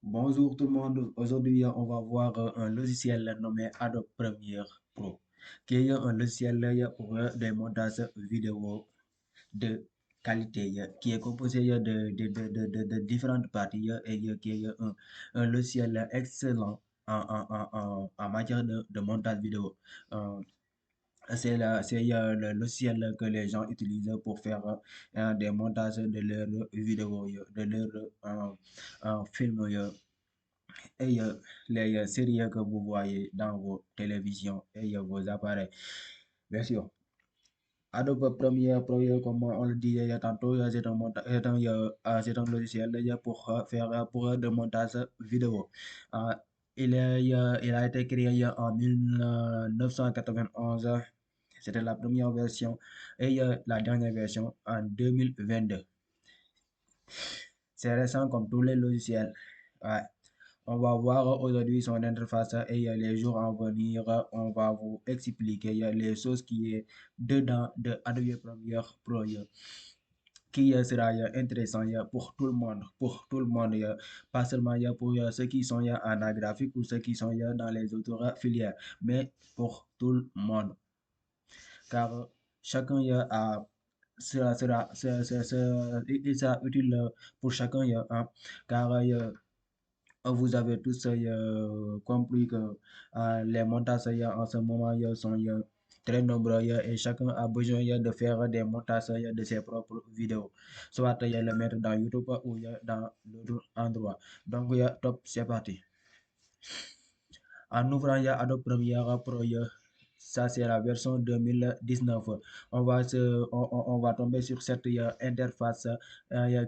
Bonjour tout le monde. Aujourd'hui, on va voir un logiciel nommé Adobe Premiere Pro, qui est un logiciel pour des montages vidéo de qualité, qui est composé de différentes parties et qui est un logiciel excellent en matière de montage vidéo. Euh, c'est le logiciel que les gens utilisent pour faire des montages de leurs vidéos, de leurs films. Et les séries que vous voyez dans vos télévisions et vos appareils. Bien sûr, Adobe Premiere Pro, comme on le disait tantôt, c'est un logiciel pour faire pour de montage vidéo. Euh, il a été créé en 1991. C'était la première version et la dernière version en 2022. C'est récent comme tous les logiciels. Ouais. On va voir aujourd'hui son interface et les jours à venir, on va vous expliquer les choses qui est dedans de Adobe Premiere Pro qui sera intéressant pour tout le monde, pas seulement pour ceux qui sont en art graphique ou ceux qui sont dans les autres filières, mais pour tout le monde. Car chacun a il sera utile pour chacun, hein, car vous avez tous compris que les montages en ce moment sont très nombreux et chacun a besoin de faire des montages de ses propres vidéos. Soit le mettre dans YouTube ou dans d'autres endroits. Donc, top, c'est parti. En ouvrant Adobe Premiere Pro, ça c'est la version 2019. On va tomber sur cette interface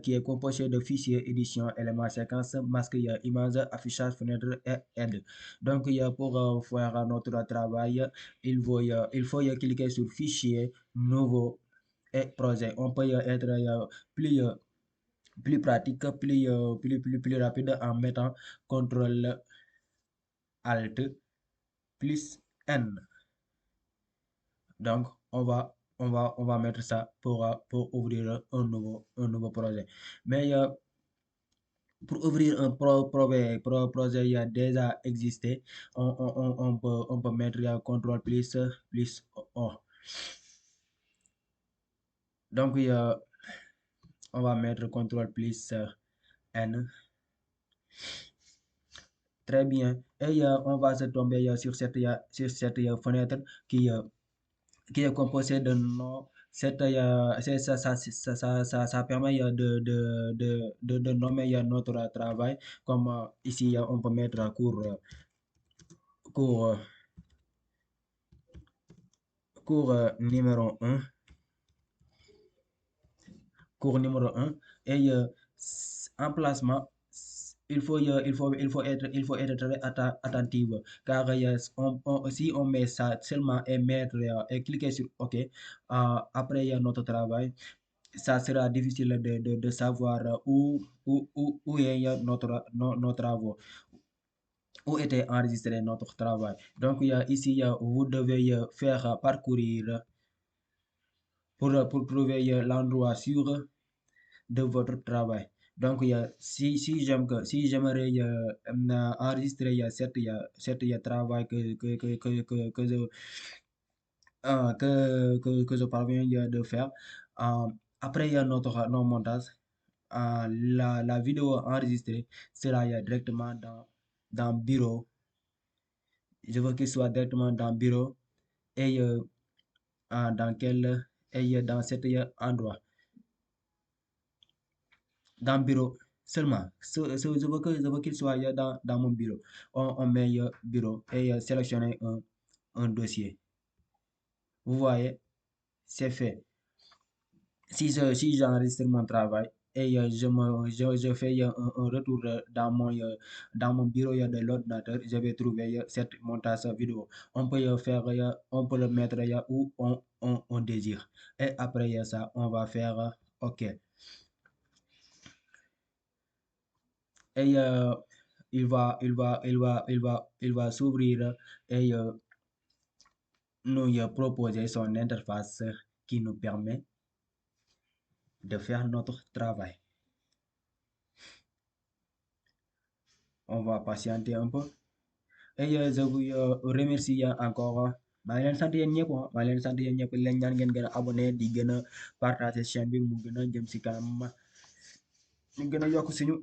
qui est composée de fichiers, édition, éléments, séquences, masque, image, affichage, fenêtre et aide. Donc, pour faire notre travail, il faut cliquer sur fichier, nouveau et projet. On peut être plus, plus pratique, plus rapide en mettant CTRL Alt plus N. Donc, on va mettre ça pour ouvrir un nouveau projet. Mais pour ouvrir un projet il a déjà existé, on peut mettre CTRL plus O. Donc, on va mettre CTRL plus N. Très bien. Et on va se tomber sur cette fenêtre qui est composé de noms. Ça permet de nommer notre travail. Comme ici, on peut mettre cours, cours numéro un, cours numéro un et emplacement. Il faut être très attentif car si on met ça seulement et mettre et cliquer sur OK après notre travail, ça sera difficile de savoir où est nos travaux, où était enregistré notre travail. Donc, ici, vous devez faire parcourir pour trouver l'endroit sûr de votre travail. Donc, si j'aimerais enregistrer cette travail que je parviens de faire, euh, après nos montages, la vidéo enregistrée sera directement dans Bureau. Je veux qu'il soit directement dans Bureau et dans quel et dans cet endroit. Dans Bureau seulement. Je veux qu'il soit dans mon bureau. On met Bureau et sélectionner un dossier. Vous voyez, c'est fait. Si j'enregistre mon travail et je fais un retour dans mon bureau de l'ordinateur, je vais trouver cette montage vidéo. On peut faire, on peut le mettre où on désire. Et après ça, on va faire OK. Et il va s'ouvrir et nous proposer son interface qui nous permet de faire notre travail. On va patienter un peu. Et je vous remercie encore. maa ngi leen sant yéen ñëpp maa ngi leen sant yéen ñëpp leen ñaan ngeen gën a abonné di gën a partager chaîne bi mu gën a jëm si kanam ñu gën a yokk suñu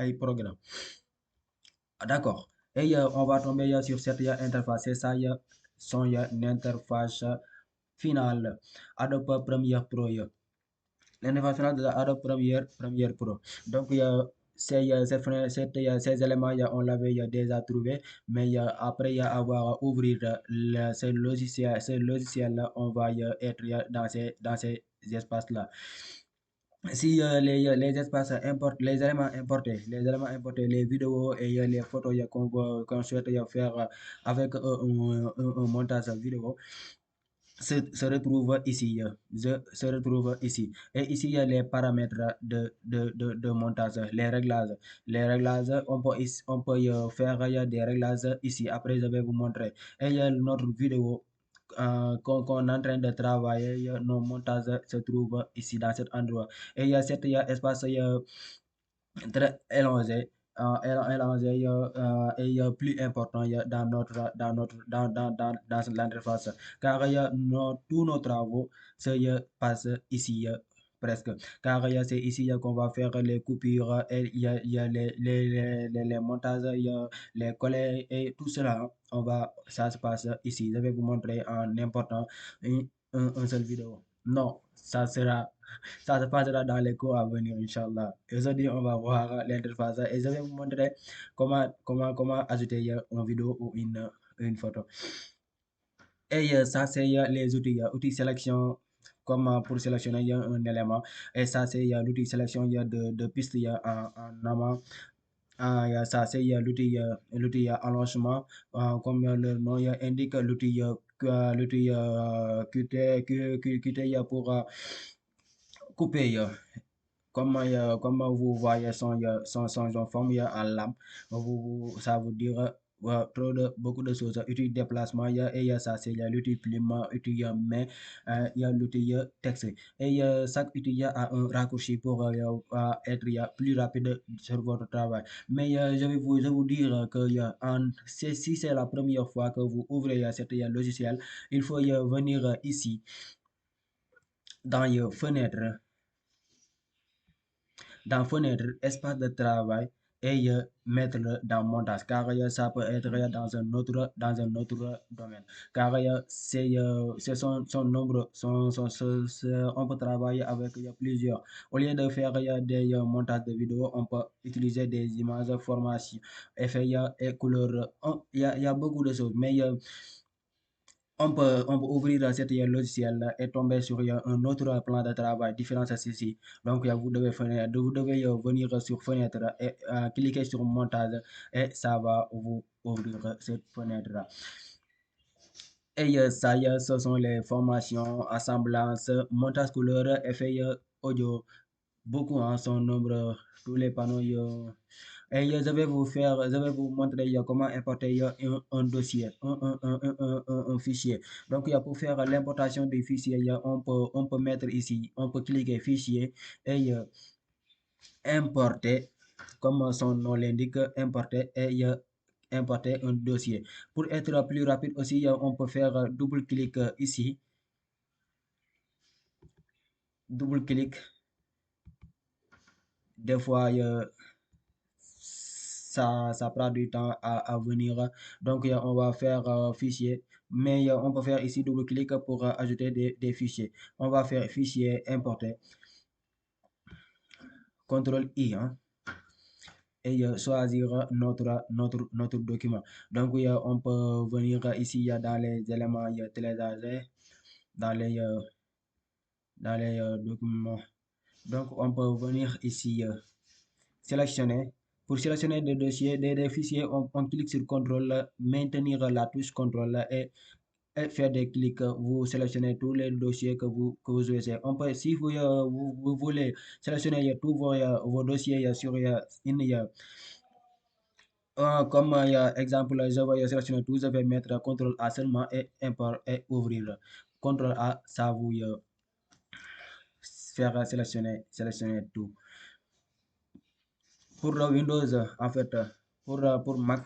ay programme. D'accord. Et on va tomber sur cette interface. C'est ça, son interface finale. Adobe Premiere Pro. L'interface finale de la Adobe Premiere Pro. Donc, ces éléments, on l'avait déjà trouvé, mais après avoir ouvrir ce logiciel-là, on va être dans ces espaces-là. Si les espaces importent, les éléments importés, les vidéos et les photos qu'on souhaite faire avec un montage vidéo, se retrouve ici. Se retrouve ici. Et ici, il y a les paramètres de montage, les réglages. Les réglages, on peut faire des réglages ici. Après, je vais vous montrer. Et il y a notre vidéo qu'on est en train de travailler, nos montages se trouvent ici dans cet endroit. Et il y a cet espace très élongé, et plus important dans l'interface, car tous nos travaux se passent ici presque, car c'est ici qu'on va faire les coupures et il y a les montages, il y a les collets et tout cela, ça se passe ici. Je vais vous montrer en important un seul vidéo. Non, ça se passera dans les cours à venir, Inch'Allah. Aujourd'hui, on va voir l'interface et je vais vous montrer comment ajouter une vidéo ou une photo. Et ça, c'est les outils sélection, comme pour sélectionner un élément. Et ça, c'est l'outil sélection de pistes en amont. Ça, c'est l'outil allongement, comme le nom indique, l'outil QT pour couper. Comme vous voyez son forme en lame, ça veut dire beaucoup de choses. Outil déplacement, et ça, c'est l'outil plume, outil main, il y a l'outil texte. Et chaque outil a un raccourci pour être plus rapide sur votre travail. Mais je vais vous dire que si c'est la première fois que vous ouvrez cet logiciel, il faut venir ici dans fenêtre, espace de travail et mettre dans montage, car ça peut être dans un autre domaine, car c'est son nombre, on peut travailler avec plusieurs. Au lieu de faire des montages de vidéos, on peut utiliser des images, formations, effets et couleurs. Il y a beaucoup de choses, mais on peut ouvrir cet logiciel et tomber sur un autre plan de travail différent de ceci. Donc, vous devez venir sur fenêtre et cliquer sur montage et ça va vous ouvrir cette fenêtre-là. Et ça, ce sont les formations, assemblage, montage couleur, effet audio. Beaucoup en son nombre, tous les panneaux. Et je vais vous montrer comment importer un dossier, un fichier. Donc, pour faire l'importation du fichier, on peut mettre ici, on peut cliquer fichier et importer, comme son nom l'indique, importer et importer un dossier. Pour être plus rapide aussi, on peut faire double-clic ici, double-clic. Des fois, ça prend du temps à venir. Donc, on va faire fichier, mais on peut faire ici double-clic pour ajouter des fichiers. On va faire fichier importer, CTRL I, hein, et choisir notre document. Donc, on peut venir ici dans les éléments téléchargés, dans les documents. Donc, on peut venir ici sélectionner. Pour sélectionner des dossiers, des fichiers, on clique sur CTRL, maintenir la touche CTRL et faire des clics. Vous sélectionnez tous les dossiers que vous souhaitez. On peut, si vous voulez sélectionner tous vos dossiers sur une comme exemple, je vais sélectionner tout, je vais mettre CTRL A seulement et import et ouvrir. CTRL A, ça vous faire sélectionner tout. pour Windows, en fait, pour Mac,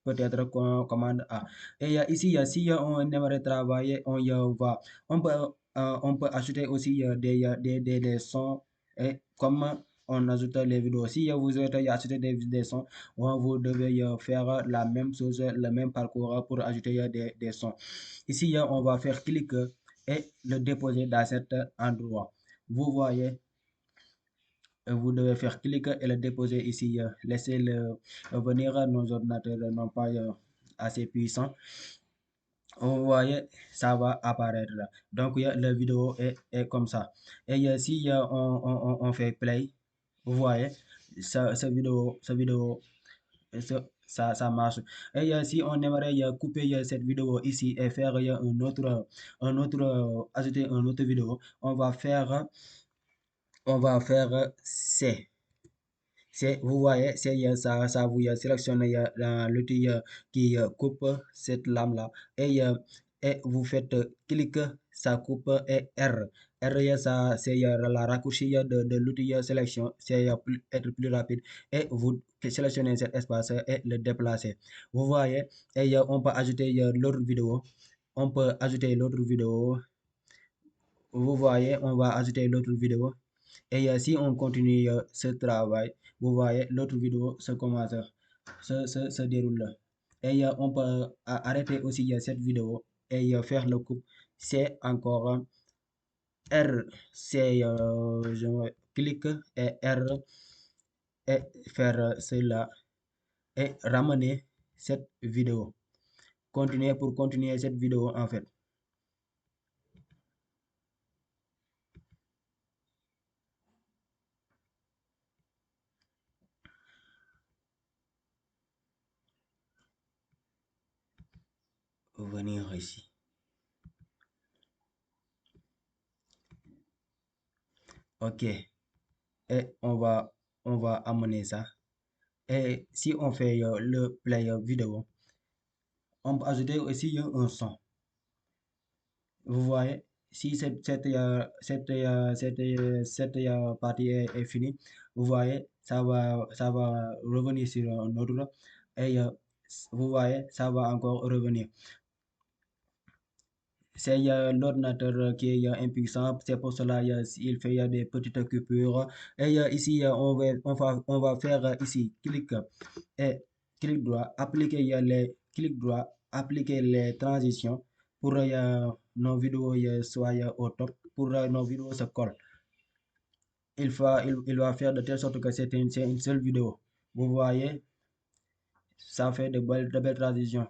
peut-être commande A. Et ici, si on aimerait travailler, on peut ajouter aussi des sons, et comme on ajoute les vidéos. Si vous souhaitez ajouter des sons, vous devez faire la même chose, le même parcours pour ajouter des sons. Ici, on va faire clic et le déposer dans cet endroit. Vous voyez, vous devez faire clic et le déposer ici. Laissez-le venir. Nos ordinateurs n'ont pas assez puissant. Vous voyez, ça va apparaître là. Donc, la vidéo est comme ça. Et si on fait play, vous voyez, vidéo, ça marche. Et si on aimerait couper cette vidéo ici et faire ajouter un autre vidéo, on va faire C. Vous voyez, ça vous sélectionne l'outil qui coupe cette lame-là et vous faites clic, ça coupe et R. R, ça, c'est la raccourci de l'outil sélection, c'est être plus rapide et vous sélectionnez cet espace et le déplacer. Vous voyez, et on peut ajouter l'autre vidéo. On peut ajouter l'autre vidéo. Vous voyez, on va ajouter l'autre vidéo. Et si on continue ce travail, vous voyez, l'autre vidéo se commence, se déroule là. Et on peut arrêter aussi cette vidéo et faire le coupe. C'est encore R. Je clique et R et faire cela et ramener cette vidéo. Continuer pour continuer cette vidéo en fait. Venir ici. Ok. Et on va amener ça. Et si on fait le player vidéo, on peut ajouter aussi un son. Vous voyez, si cette partie est finie, vous voyez, ça va revenir sur un autre et vous voyez, ça va encore revenir. C'est l'ordinateur qui est impuissant, c'est pour cela il fait des petites coupures. Et ici, on va faire ici, et clic droit, clic droit, appliquer les transitions pour nos vidéos soient au top, pour nos vidéos se collent. Il va faire de telle sorte que c'est une seule vidéo. Vous voyez, ça fait de belles transitions.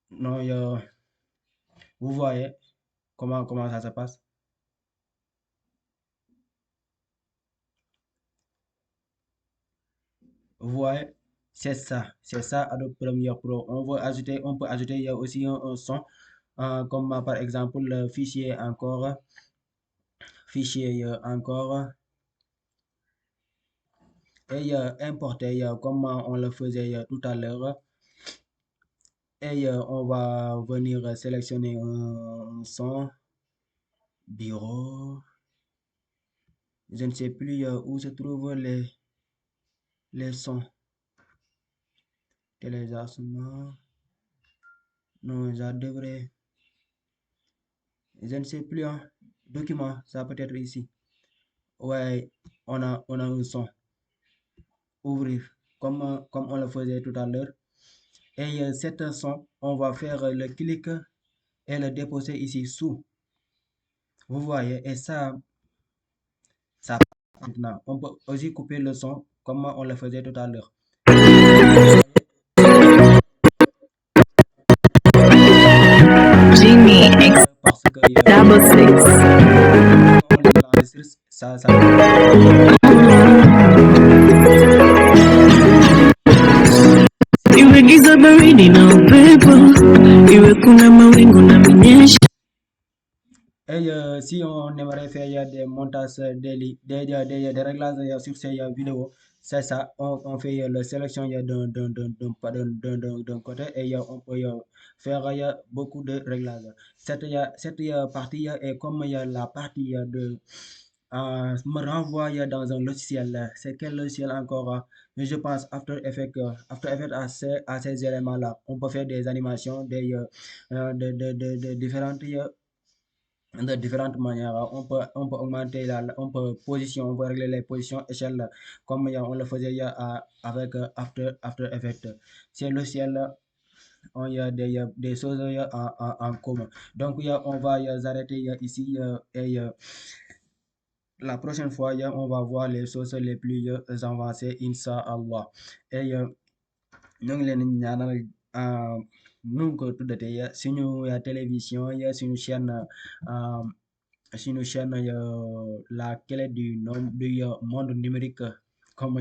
Non, vous voyez comment ça se passe. Vous voyez, c'est ça Adobe Premiere Pro. On peut ajouter aussi un son, comme par exemple le fichier encore, et importer comme on le faisait tout à l'heure. Et on va venir sélectionner un son, bureau. Je ne sais plus où se trouvent les sons. Téléchargement. Non, ça devrait. Je ne sais plus. Document, ça peut être ici. Ouais, on a un son. Ouvrir, comme on le faisait tout à l'heure. Et cet son, on va faire le clic et le déposer ici sous. Vous voyez, et ça maintenant. On peut aussi couper le son comme on le faisait tout à l'heure. Jimmy X Parce que double six. on l'enregistre, ça. Iwe giza baridi na upepo, iwe kuna mawingu na minyesha. Et si on aimerait faire des montages, des réglages sur ces vidéos, c'est ça, on fait la sélection d'un côté et on peut faire beaucoup de réglages. Cette partie est comme la partie me renvoie dans un logiciel. C'est quel logiciel encore? Mais je pense After Effects. After Effects à ces éléments-là. On peut faire des animations, de différentes manières. On peut augmenter on peut on peut régler les positions échelle comme on le faisait avec After Effects. Ces logiciels il y a des choses en commun. Donc, on va s'arrêter ici et la prochaine fois, on va voir les choses les plus avancées, Inch'Allah. Et ñu ngi leen di ñaanal nu mu ko tuddatee suñu télévision suñu chaîne la clé du monde numérique comme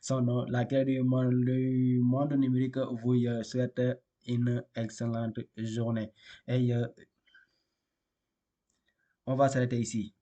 son nom, la clé du monde numérique vous souhaite une excellente journée et on va s'arrêter ici.